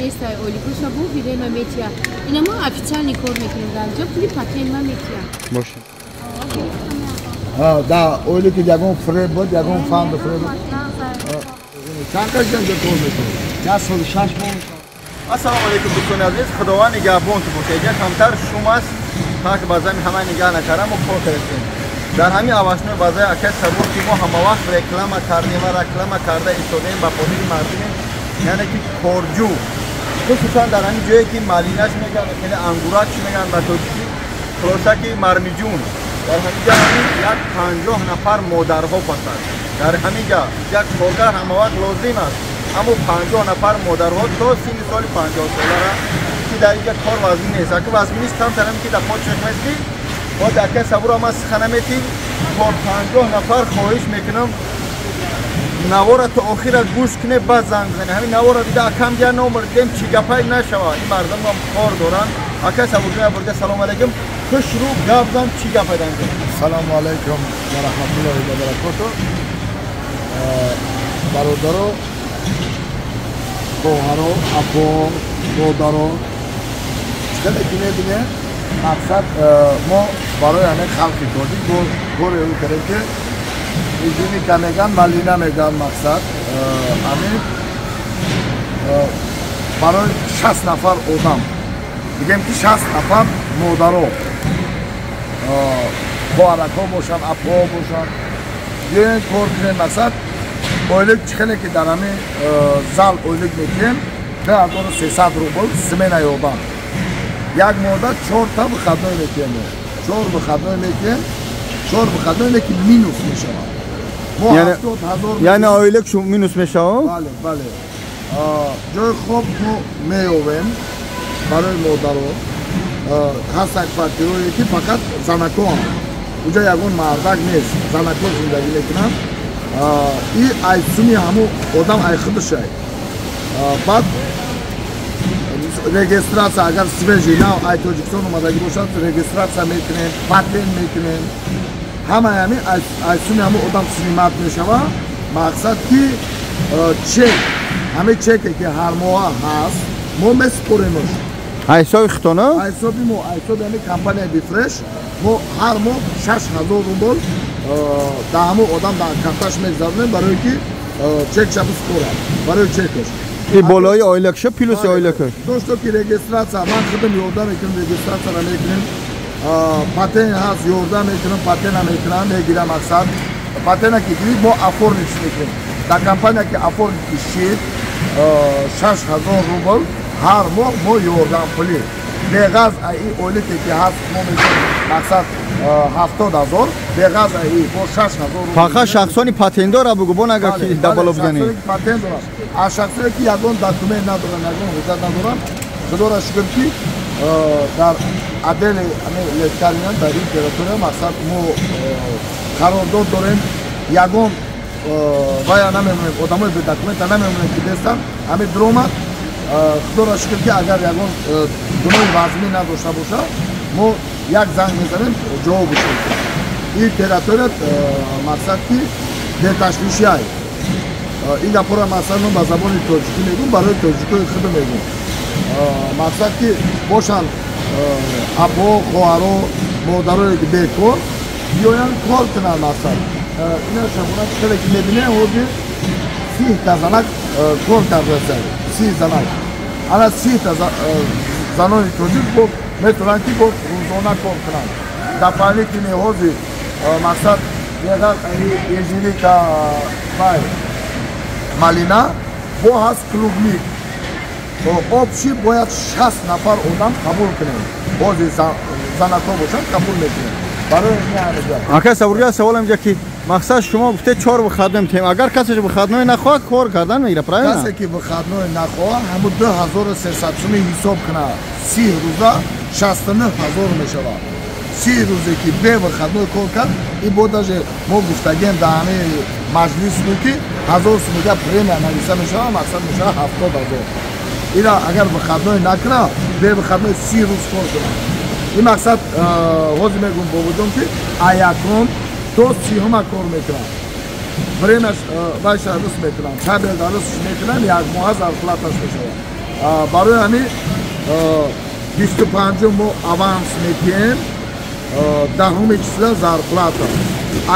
место олигоша бу видео метия. Ина мо официальный кор метим даҷа пули патент ма метия. Боше. Да, олики ягон фред буд, ягон фанд фред. Чанка ҷанга кор метем. Я сол 6 мон. Ассалому алейкум дӯстони азиз, худованд нигаҳбонтон бошед. Як камтар шумас так базами ҳама нигаҳ накардам ва кор кардем. Дар ҳамин авашнои базаи акас сабур ки мо ҳама вақт реклама кардем ва реклама карда истодем ба подири мардуме, яъне ки корҷӯ. хусусан дар ҳамин ҷое ки малинаш мегӯянд, хеле ангурак мегӯянд ба тоҷикӣ, хулоса ки мармиҷун. дар ҳамин ҷо як 50 нафар модарҳо пасанд. дар ҳамин ҷо як коргар ҳама вақт лозим аст. Аммо 50 нафар модарҳо то синни соли 50 солара ки дар инҷа кор вазмин нест. Ака вазминиш камтарам ки дар почек мести, ва дака сабура ма сихана мети, бо 50 нафар хоҳиш мекунам навора то охира гӯш куне баъд занг бизане. Ҳамин навора дида акам ҷа номер дем чӣ гапай нашавад. Ин мардумам кор доранд. Ака сабурҷоя бурда салом алейкум. То шурӯъ гап зан чӣ гапай дан. Салому алейкум ва раҳматуллоҳи ва баракатуҳ. Бародаро, хоҳаро, апо, модаро, чиқаде ки мебине мақсад мо барои ҳамин халқи тоҷик горе кардем ки изиника меган малина меган мақсад ҳамин барои 60 нафар одам бигем ки 60 нафар модаро хоҳаракҳо бошанд, апо бошанд, биёен кор кунем. мақсад ойлик чихеле ки дар ҳамин зал ойлик мекунем 2300 рубл сменаи одам. як модар 4 та выходной мекунем. 4 выходной мекунем. 4 выходной леки минус мешавад. Мо 70000 яъне ойлик шу минус мешавад? Бале, бале. ҷои хоб мо меёвем барои модаро. ҳастанд квартирое ки фақат занакон. уҷа ягон мардак нест. занакон зиндагӣ мекунанд. И айсуми ҳамун одам ай худашай. баъд регистрация агар свежи нав ай тоҷикистон омадагӣ бошад регистрация мекунем, патент мекунем. ҳамаи ҳамин айсуми ҳамун одам синимат мешавад. мақсад ки чек ҳамин чеке ки ҳар моҳа ҳаст мо месупоремош. ҳисоби хитона? ҳисоби мо, ҳисоби ҳамин компанияи бифреш мо ҳар моҳ 6000 рубл да ҳамун одам дар карташ мегзаронем барое ки чекша бисупорад барои чекаш. И болои ойлакша плюси ойлакаш. Дошто ки регистрация ман худам ёрдам мекунам, регистрацияра мекунем. Патент ҳаст ёрдам мекунам, патента мекунам, мегирам мақсад. Патента ки гирӣ мо оформиш мекунем. Дар компания ки оформиш кишид 6000 рубл ҳар моҳ мо ёрдам пули. Беғаз ин ойлике ки ҳаст мо мекунем мақсад 70000 беғаз ин бо 6000 рубл. Фақат шахсони патентдора бугу бо нага ки дабало бизани. Патент дорад. аз шахсое ки ягон документ надоранд, ягон ҳуҷҷат надоранд, худоро шукр ки дар отдели лекария дар ин территория мақсад мо қарордод дорем. ягон вая намемонем, одамои бедокумента намемонем ки дестанд. ҳамин даромад худоро шукр ки агар ягон гуноҳи вазмӣ надошта боша мо як занг мезанем ҷавоб бишем. ин территория мақсад ки беташвишиай. ин гапора масалан ба забони тоҷикӣ мегӯм, барои тоҷикои худам мегӯм. мақсад ки бошанд апо, хоҳаро, модарое ки бекор биёянд кор кунанд. мақсад ина шабона чиқаде ки мебинем ҳозир 30 та занак кор кардаста. 30 занак. ана 30 та занони тоҷик бо метавонанд ки бо рӯзона кор кунанд. дополнительни ҳозир мақсад ягон ежелика бай малина бо ҳаст клубник. обши бояд 60 нафар одам қабул кунем. бози занако бошанд қабул мекунем. барои ин ака сабурҷа саволам ҷа ки мақсад шумо гуфте 4 выходной метем. агар касе выходной нахоҳад кор кардан мегира, правильно? касе ки выходной нахоҳад ҳамун 2300 сум ҳисоб кунад. 30 рӯза 69000 мешавад. 30 рӯзе ки бе выходной кор кард ин бо даже мо гуфтагем дар ҳамин маҷлис бу ки 1000 сумига премия нависа мешавад. мақсад мешавад 70000. ина агар выходной накунад бе выходной 30 рӯз кор кунад. ин мақсад ҳозир мегӯм бо вуҷудом ки аякум то 30 кор мекунад. премияш вайша рӯз мекунад. шабе дарӯз мекунад, як моҳа зарплаташ мешавад. برای همین 25 ما аванс میدیم دهم چیزا зарплата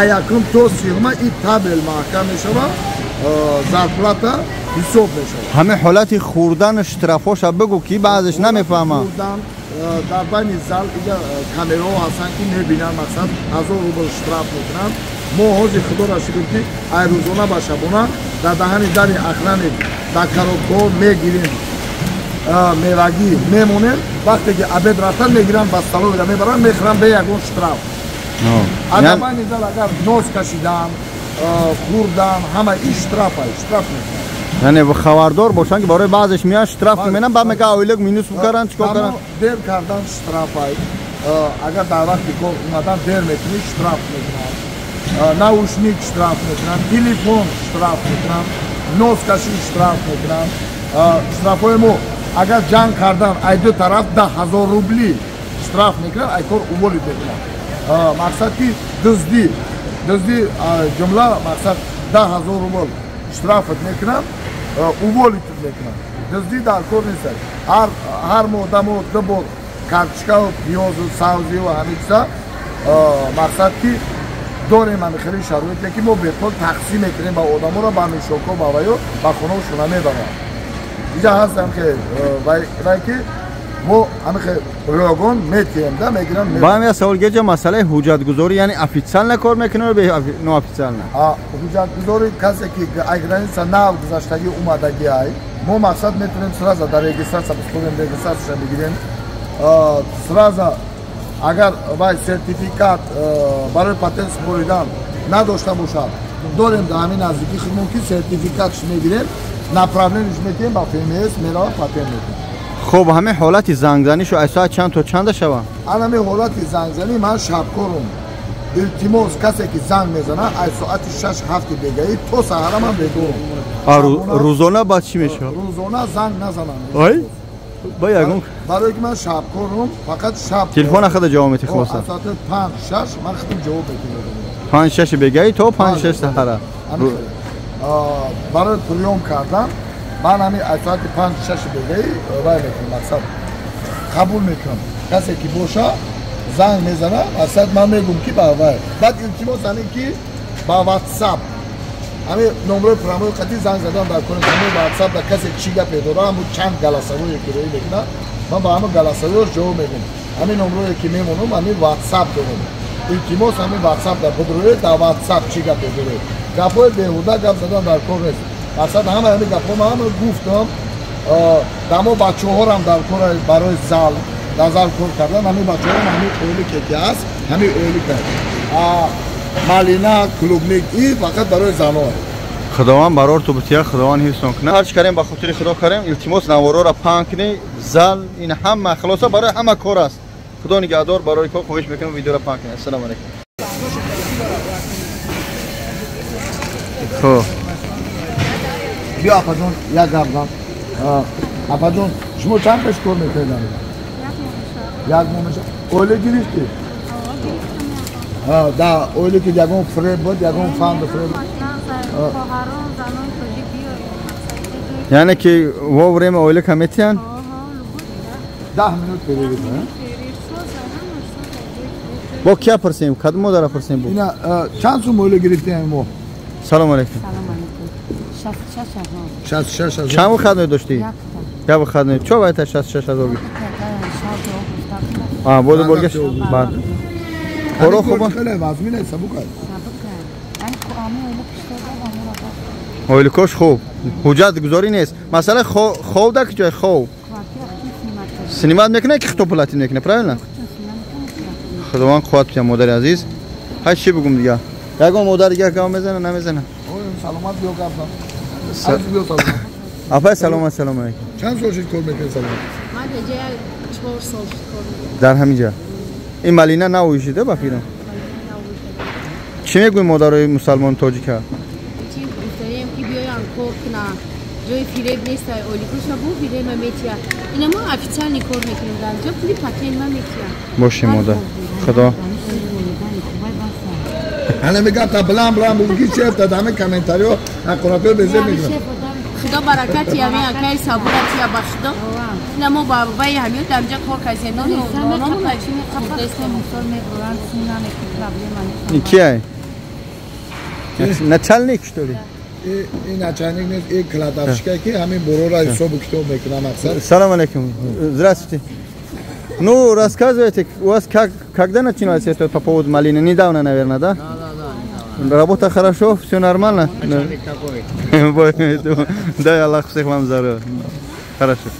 аякум то сигма ин табел маҳкам мешава зарплата ҳисоб мешава همه حالت خوردن اشترافاش بگو کی بعضش نمیفهمم خوردن дар байни зал ига камераҳо ҳастанд ки мебинанд мақсад 1000 рубл штраф мекунанд мо ҳозир худоро шукр ки ай рӯзона ба шабона дар даҳани дари ахрани дар коробкаҳо мегирем мевагӣ мемонем вақте ки абед рафтан мегиранд ба столовиро мебаранд мехӯранд бе ягон штраф дар байни зал агар ноз кашидан хӯрдан ҳама ин штраф мекунанд یعنی خبردار باشن که برای بعضش میان اشتراف میکنن بعد میگه اویلک مینوس میکردن چیکار کردن دیر کردن اشتراف اگر در وقتی کار اومدن دیر میکنی اشتراف میکنن ناوشنیک اشتراف میکنن تلفن اشتراف میکنن نوز کشی اشتراف میکنن اشتراف های ما اگر جنگ کردن ای دو طرف 10,000 روبلی اشتراف میکنن ای کار اولی میکنن مقصد کی دزدی جمله مقصد 10,000 روبل اشترافت میکنن اوولیت میکنن دزدی در کار نیست هر مودمو دو بار کارچکا و پیاز و سبزی و همه چیزا مقصد که داریم همه خیلی شروعیت که ما به پول تقسیم میکنیم با آدمو را با همین شوکا با ویو با خونه و شونه میبرن اینجا هستم که وای که ما همه خیلی روگان میتیم ده میگیرن با همین سوال گیجا مسئله حجت گذاری یعنی افیتسال نکار میکنه به نو افیتسال نه حجت گذاری کسی که اگرانیسا نو گذاشتگی اومدگی های ما مقصد میتونیم سرازا در رجیستراسا بسپوریم رجیستراسا بگیریم سرازا اگر وای سرتیفیکات برای پاتنت بریدن نداشته باشد داریم در همین نزدیکی خودمون که سرتیفیکاتش میگیریم направленش میکنیم با فیمس میرا پاتنت میکنیم خب همه حالت زنگزنی شو از ساعت چند تا چند شوه؟ همه حالت زنگزنی من شبکارم التماس کسی که زنگ میزنه از ساعت 6-7 بگهی تو سهر من بدونم روزانه بعد چی میشه؟ روزانه زنگ نزنم آی؟ با یکم برای که من شبکارم فقط شب تلفن خود جواب میتی خواست از ساعت 5-6 من خودم جواب میدم 5-6 بگهی تو 5-6 سهر برای پریوم کردن من همین از ساعت 5-6 بگهی رای میکنم مقصد قبول میکنم کسی که باشه زنگ میزنه مقصد من میگم که با وای بعد التماس همین که با واتساپ همین نمره پراموی قطعی زنگ زدن در کنیم همین واتساپ در کسی چی گپ داره همون چند گلاسوی که روی میکنه من با همون گلاسویش جواب میگم همین نمره که میمونم همین واتساپ دارم التماس همین واتساپ در خود روی در واتساپ چی گپ داره گپای بیهوده گپ زدن در کار نیست مقصد همه گپا من همه گفتم دما بچه ها هم در کار برای زال در زال کار کردن همه بچه ها همه اولی که هست همه اولی کرد مالینا کلوبنیک ای فقط برای زنها خداوند برار تو بتیا خداوند حفظ کنه هر چی کردیم با خاطر خدا کردیم التماس نوارا را پاک کنی زال این همه خلاصه برای همه کار است خدا نگهدار برای کار خواهش میکنم ویدیو را پاک کنید السلام علیکم خب بیا اپا جون یک گردن اپا جون شما چند پیش کار میکنید؟ یک ماه اولی گرفتی؟ دا اولی که یکون فریب بود یکون فاند فریب بود یعنی که ووریم اولی کمیتیان 10 minut بگیرید با کیا پرسیم کدوم مدار پرسیم بو اینا چند سو اولی گرفتی ما سلام علیکم 66 چند خدمت داشتی یا خدمت چه باید 66,000 بود بولگش بعد برو خوب خیلی وزمین است سبوکای اولی کوش خوب حجت گذاری نیست مثلا خوب ده که جای خوب سینمات میکنه که خطو پلاتین میکنه پرایل خداوند قوت بیا مادر عزیز هاش چی بگم دیگه یکم مادر دیگه کام میزنه نمیزنه سلامت بیو گفتم آپا سلام علیکم چند سال کار میکنی سلام من دیگه 4 سال کار در همینجا این مالینه نویشیده با پیرم چی میگوی مادرای مسلمان تاجیک ها چی گفتیم که بیاین کار کنن جای فریب نیست اولیکوش نبود فریب میتیا اینا ما افیشال کار میکنیم در جا پولی پاتین ما میتیا باشه مادر خدا انا میگم تا بلام بگی چه تا دامه کامنتاریو اقراتو بزن میگم خدا برکتی همین اکای صبورتی یا باشد نمو بابای همین دمجا کار کسی نونو ماشین خفت İki Начальник, что ли? И начальник нет, и кладовщика, همین برورا حساب کتاب میکنم اکثر. Салам алейкум. Здравствуйте. Ну, рассказывайте, у вас когда начиналось это по поводу малины? Недавно, наверное, да? Да. Работа хорошо, все нормально? Начальник такой. Дай Аллах всех вам здоровья. Хорошо.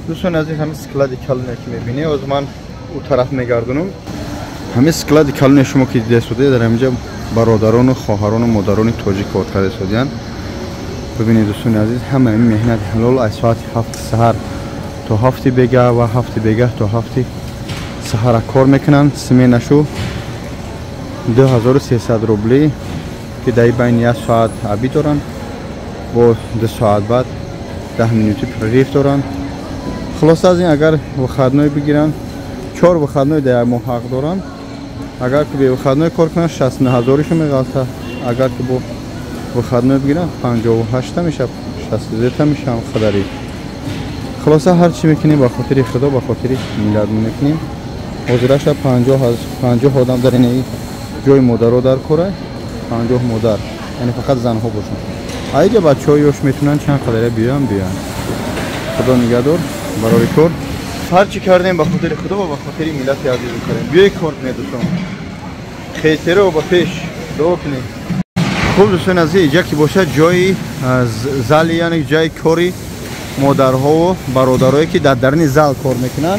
دوستان عزیز همین سکلاد کلونه که میبینی از من اون طرف میگردونم همین سکلاد کلونه شما که دیده شده در اینجا برادران و خواهران و مادران تاجیک کار کرده شدن ببینید دوستان عزیز همه این مهنت حلال از ساعت 7 سحر تا 7 بگه و 7 بگه تا 7 سحر کار میکنن سمینشو 2300 روبلی که در بین 1 ساعت عبی دارن و 2 ساعت بعد 10 منوتی پرریف دارن خلاص از این اگر وخدنای بگیرن 4 وخدنای در ماه حق دارن اگر که به وخدنای کار کنن 69000 شو میغلطه اگر که با وخدنای بگیرن 58 میشه 63 میشه هم خداری خلاص هر چی میکنیم با خاطر خدا با خاطر میلاد میکنیم حضورش 50 آدم در این جای مادر در کاره 50 مادر یعنی فقط زنها باشن اگه بچه‌هاش میتونن چند قدره بیان خدا نگهدار برای کار هر چی کردیم با خاطر خدا و با خاطر ملت عزیز کردیم بیای کار کنید دوستان خیتره و با پیش دعا کنید خوب دوستان عزیز اینجا که باشه جای زل یعنی جای کاری مادرها و برادرایی که در درون زل کار میکنن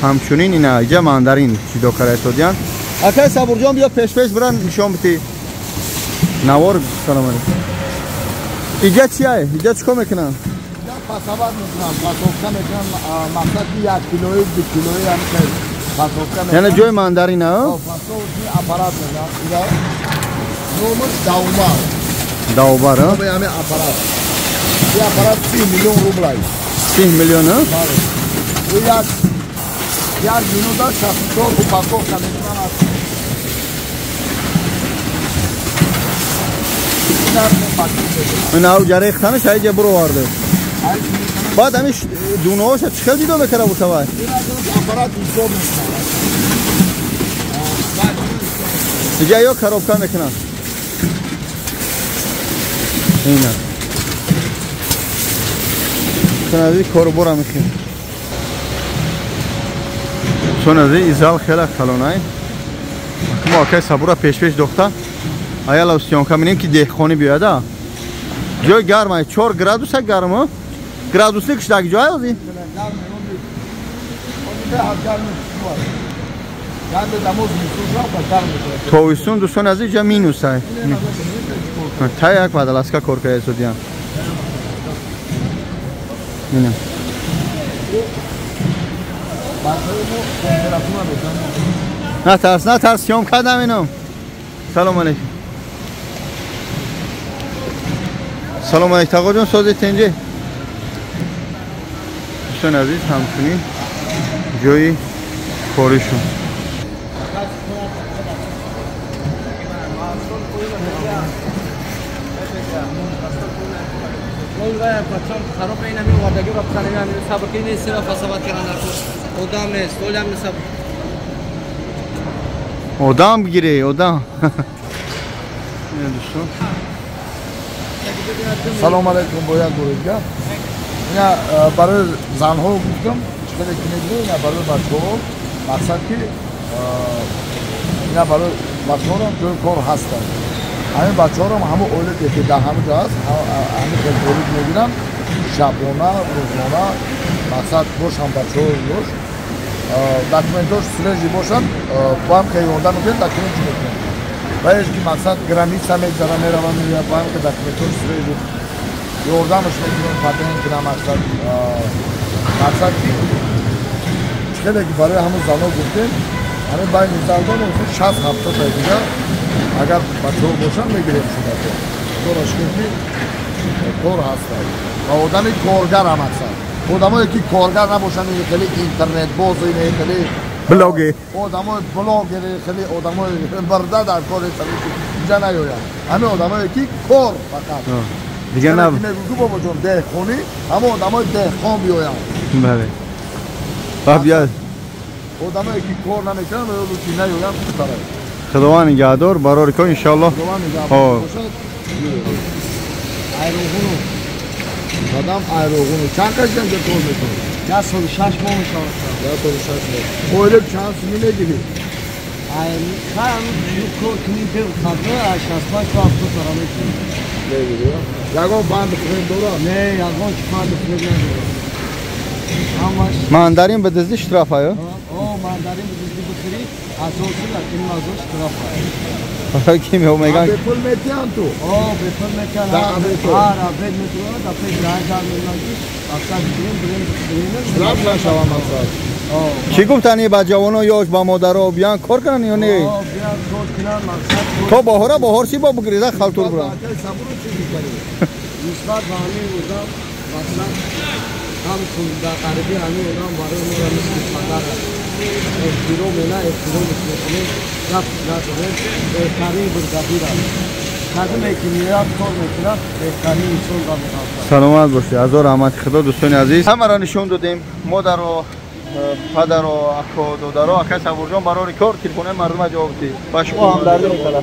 همچنین اینا اینجا ماندارین چیدا کرده شدن اکای صبور جان بیا پیش برن نشون بدی نوار سلام علیکم اینجا چیه اینجا چیکار میکنن پاسابات میکنم پاسوکا میکنم مقصد 1 کیلویی 2 کیلویی هم که پاسوکا میکنم یعنی جای ماندارین ها پاسوکی اپارات میکنم اینجا نومش داوبار ها به همین اپارات این اپارات 30 میلیون روبل 30 میلیون ها بله یک مینودا 64 پاسوکا میکنم این او جره اختانش هایی جا برو وارده بعد همیش دونه هاش چخل دیدو میکنه بوده باید اپارات حساب میکنم دیگه یا خرابکا میکنن اینه سنازی کارو برا میخیم سنازی ایزال خیلی خلونای ما که صبورا پیش دختر آیا لوستیون کامینیم که دهخانی بیاده جای گرمه 4 گرادوس ها گرمه گرادوس نیکش داگی جای هزی تویستون دوستان از اینجا مینوس های تا یک بعد الاسکا کار که ایسودیان اینه نه ترس شام کدم اینم سلام علیکم سلام علیکم تقا جان سازی تنجه دوستان عزیز همچنین جایی کاریشون خراب این همین واردگی را بزنیم همین سبکی نیست را فسابت کردن ادام نیست دول هم نیست ادام بگیره ادام دوستان سلام علیکم باید گویدگاه اینا برای زنها گفتم چطور که میدونی اینا برای بچه ها مقصد که اینا برای بچه ها هم جای کار هستن همین بچه ها هم همه اولید که در همه جا هست همه که اولید میگیرن شبانه روزانه مقصد باش هم بچه ها باش داکومنتاش سرجی باشن با هم که یوندن رو بین داکومنت میکنن باید که مقصد گرانیت هم یک جرا میروان میگه با هم که داکومنتاش سرجی یوردانش میکنن پاتین کنم مقصد که خیلی که برای همون زنها گفتیم همین باید نیزالدان و 60-70 دیگه اگر بچه ها باشن میگیریم شده دورش که کار هستن و آدم کارگر هم هستن آدم هایی که کارگر نباشن خیلی اینترنت باز خیلی بلاگی آدم های بلاگر خیلی آدم های برده در کار اینجا نیاید همه آدم هایی که کار فقط دیگه نه میگو بابا جان دهخونی اما آدمای دهخان بیاین بله خب بیاد آدمایی که کار نمیکنن و روزی نیاین خوشتره خداوند نگهدار برای کار ان شاء الله خداوند نگهدار آه. باشد ایروغونو آدم ایروغونو چند کشیدن که کار میکنه 106 ماه میشود. یا تو شش ماه اویل چند سنی نگیری خواهم کار کنیم به خاطر 65 تا 70 تا میکنیم. نگیری یگان بند کنیم دورا نه یگان چه بند کنیم نداره. همش ماندارین به دزدی اشتراف آیا ماندارین بزرگی بخری اساسی لکنیم ازش طرف برای کی می میگن به پول میتیان تو به پول میکنن در عبد عبد میتونه دفعه 1000 میلیونی اصلا بریم رب نشوام مقصد چی گفتنی با جوانو یاش با مادرها بیان کار کنن یا نه بیان کار کنن مقصد تو بهار سی با بگریزه خالتور برا صبر چی میکنی نسبت به همین اوضاع مثلا هم در غربی همین اوضاع برای ما مثل خطر احترام نه احترام میکنیم نداره بهترین برگردی را کدومی که میاد کار میکنه بهترین انسان را میخواد سلامت باشی از رحمت خدا دوستان عزیز همه را نشون دادیم مادر و پدر و اکا دادر و اکا سبورجان برای کار تلفن مردم جواب دید و شما هم دردی میکنه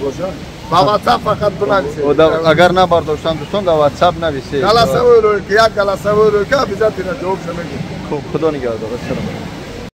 با واتساپ فقط بنویسید اگر نبرداشتن دوستان در واتساپ نویسید گلاسه رو که یک گلاسه رو که بیزا تینا جواب شما خدا نگهدار.